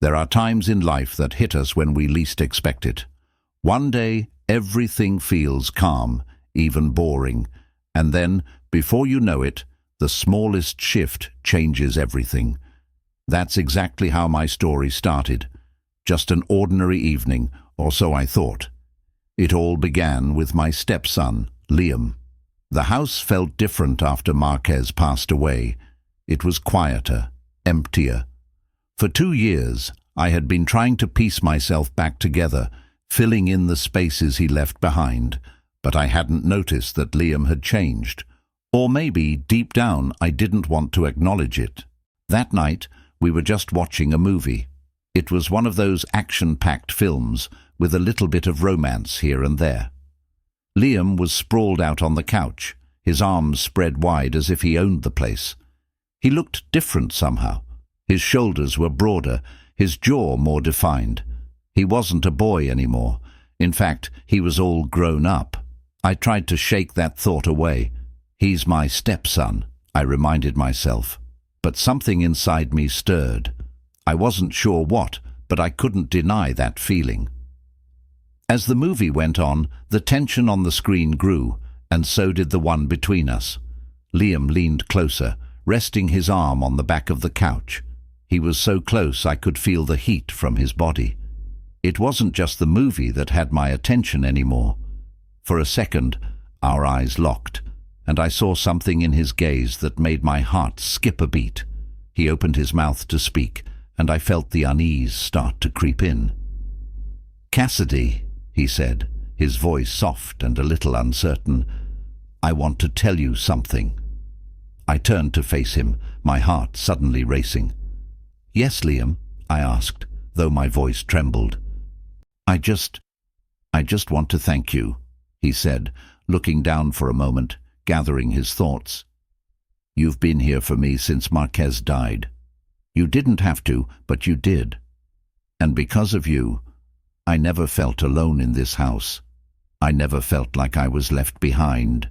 There are times in life that hit us when we least expect it. One day, everything feels calm, even boring, and then, before you know it, the smallest shift changes everything. That's exactly how my story started. Just an ordinary evening, or so I thought. It all began with my stepson, Liam. The house felt different after Marquez passed away. It was quieter, emptier. For 2 years, I had been trying to piece myself back together, filling in the spaces he left behind, but I hadn't noticed that Liam had changed. Or maybe, deep down, I didn't want to acknowledge it. That night, we were just watching a movie. It was one of those action-packed films with a little bit of romance here and there. Liam was sprawled out on the couch, his arms spread wide as if he owned the place. He looked different somehow. His shoulders were broader, his jaw more defined. He wasn't a boy anymore. In fact, he was all grown up. I tried to shake that thought away. He's my stepson, I reminded myself. But something inside me stirred. I wasn't sure what, but I couldn't deny that feeling. As the movie went on, the tension on the screen grew, and so did the one between us. Liam leaned closer, resting his arm on the back of the couch. He was so close I could feel the heat from his body. It wasn't just the movie that had my attention anymore. For a second, our eyes locked, and I saw something in his gaze that made my heart skip a beat. He opened his mouth to speak, and I felt the unease start to creep in. "Cassidy," he said, his voice soft and a little uncertain, "I want to tell you something." I turned to face him, my heart suddenly racing. "Yes, Liam?" I asked, though my voice trembled. I just want to thank you," he said, looking down for a moment, gathering his thoughts. "You've been here for me since Marquez died. You didn't have to, but you did. And because of you, I never felt alone in this house. I never felt like I was left behind."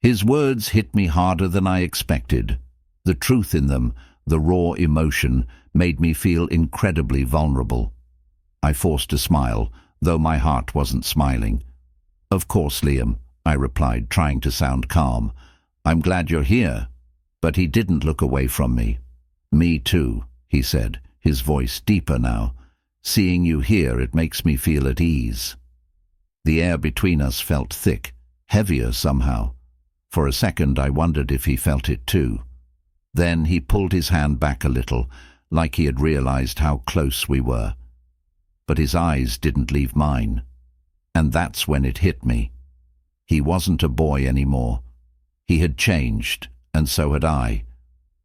His words hit me harder than I expected. The truth in them, the raw emotion, made me feel incredibly vulnerable. I forced a smile, though my heart wasn't smiling. "Of course, Liam," I replied, trying to sound calm. "I'm glad you're here." But he didn't look away from me. "Me too," he said, his voice deeper now. "Seeing you here, it makes me feel at ease." The air between us felt thick, heavier somehow. For a second I wondered if he felt it too. Then he pulled his hand back a little, like he had realized how close we were. But his eyes didn't leave mine. And that's when it hit me. He wasn't a boy anymore. He had changed, and so had I.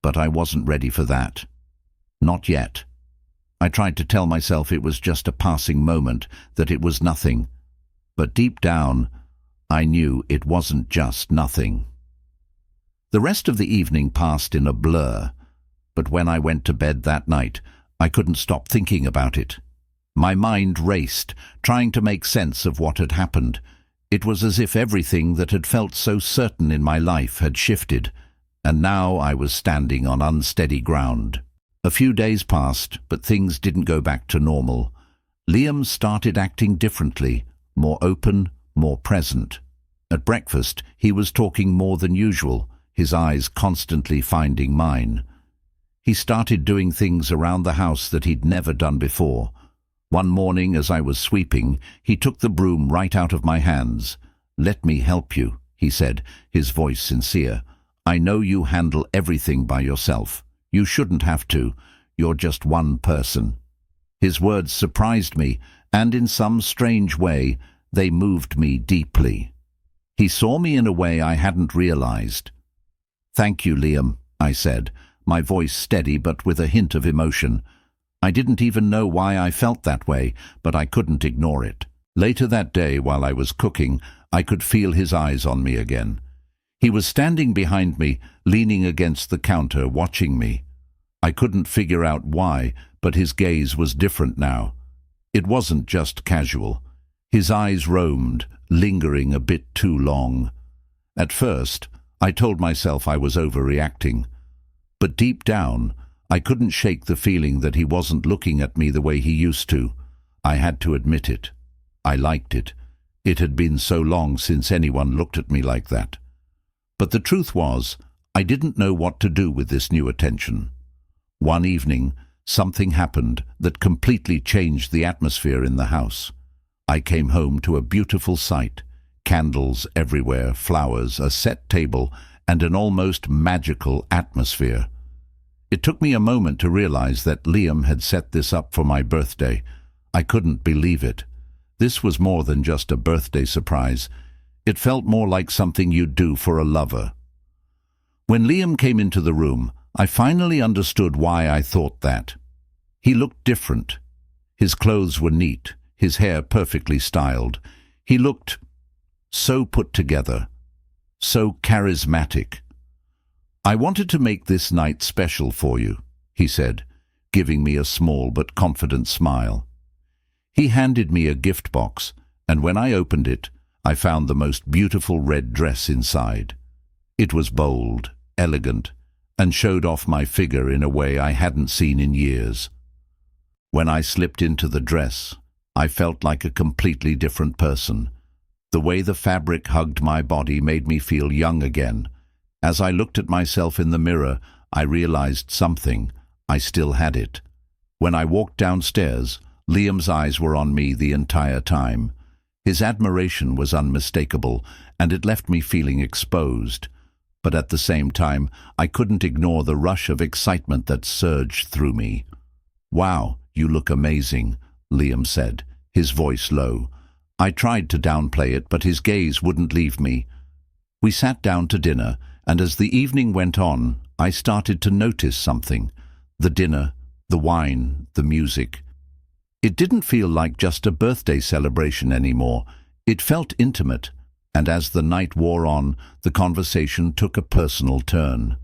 But I wasn't ready for that. Not yet. I tried to tell myself it was just a passing moment, that it was nothing. But deep down, I knew it wasn't just nothing. The rest of the evening passed in a blur, but when I went to bed that night, I couldn't stop thinking about it. My mind raced, trying to make sense of what had happened. It was as if everything that had felt so certain in my life had shifted, and now I was standing on unsteady ground. A few days passed, but things didn't go back to normal. Liam started acting differently, more open, more present. At breakfast, he was talking more than usual, his eyes constantly finding mine. He started doing things around the house that he'd never done before. One morning, as I was sweeping, he took the broom right out of my hands. "Let me help you," he said, his voice sincere. "I know you handle everything by yourself. You shouldn't have to. You're just one person." His words surprised me, and in some strange way, they moved me deeply. He saw me in a way I hadn't realized. "Thank you, Liam," I said, my voice steady but with a hint of emotion. I didn't even know why I felt that way, but I couldn't ignore it. Later that day, while I was cooking, I could feel his eyes on me again. He was standing behind me, leaning against the counter, watching me. I couldn't figure out why, but his gaze was different now. It wasn't just casual. His eyes roamed, lingering a bit too long. At first, I told myself I was overreacting. But deep down, I couldn't shake the feeling that he wasn't looking at me the way he used to. I had to admit it. I liked it. It had been so long since anyone looked at me like that. But the truth was, I didn't know what to do with this new attention. One evening, something happened that completely changed the atmosphere in the house. I came home to a beautiful sight. Candles everywhere, flowers, a set table, and an almost magical atmosphere. It took me a moment to realize that Liam had set this up for my birthday. I couldn't believe it. This was more than just a birthday surprise. It felt more like something you'd do for a lover. When Liam came into the room, I finally understood why I thought that. He looked different. His clothes were neat, his hair perfectly styled. He looked so put together, so charismatic. "I wanted to make this night special for you," he said, giving me a small but confident smile. He handed me a gift box, and when I opened it, I found the most beautiful red dress inside. It was bold, elegant, and showed off my figure in a way I hadn't seen in years. When I slipped into the dress, I felt like a completely different person. The way the fabric hugged my body made me feel young again. As I looked at myself in the mirror, I realized something. I still had it. When I walked downstairs, Liam's eyes were on me the entire time. His admiration was unmistakable, and it left me feeling exposed. But at the same time, I couldn't ignore the rush of excitement that surged through me. "Wow, you look amazing," Liam said, his voice low. I tried to downplay it, but his gaze wouldn't leave me. We sat down to dinner, and as the evening went on, I started to notice something. The dinner, the wine, the music. It didn't feel like just a birthday celebration anymore. It felt intimate, and as the night wore on, the conversation took a personal turn.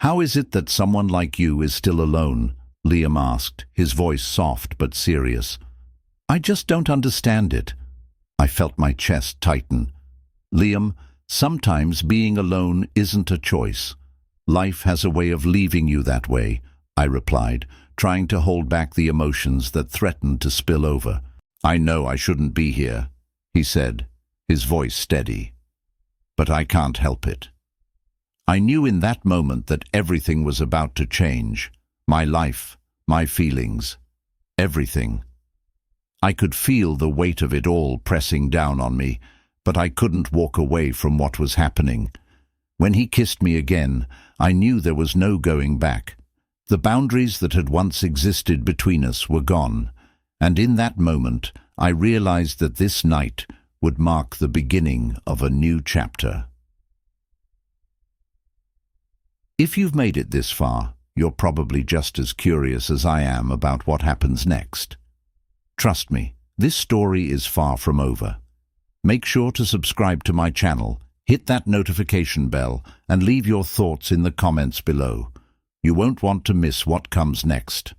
"How is it that someone like you is still alone?" Liam asked, his voice soft but serious. "I just don't understand it." I felt my chest tighten. "Liam, sometimes being alone isn't a choice. Life has a way of leaving you that way," I replied, trying to hold back the emotions that threatened to spill over. "I know I shouldn't be here," he said, his voice steady. "But I can't help it." I knew in that moment that everything was about to change. My life, my feelings, everything. I could feel the weight of it all pressing down on me, but I couldn't walk away from what was happening. When he kissed me again, I knew there was no going back. The boundaries that had once existed between us were gone, and in that moment I realized that this night would mark the beginning of a new chapter. If you've made it this far, you're probably just as curious as I am about what happens next. Trust me, this story is far from over. Make sure to subscribe to my channel, hit that notification bell, and leave your thoughts in the comments below. You won't want to miss what comes next.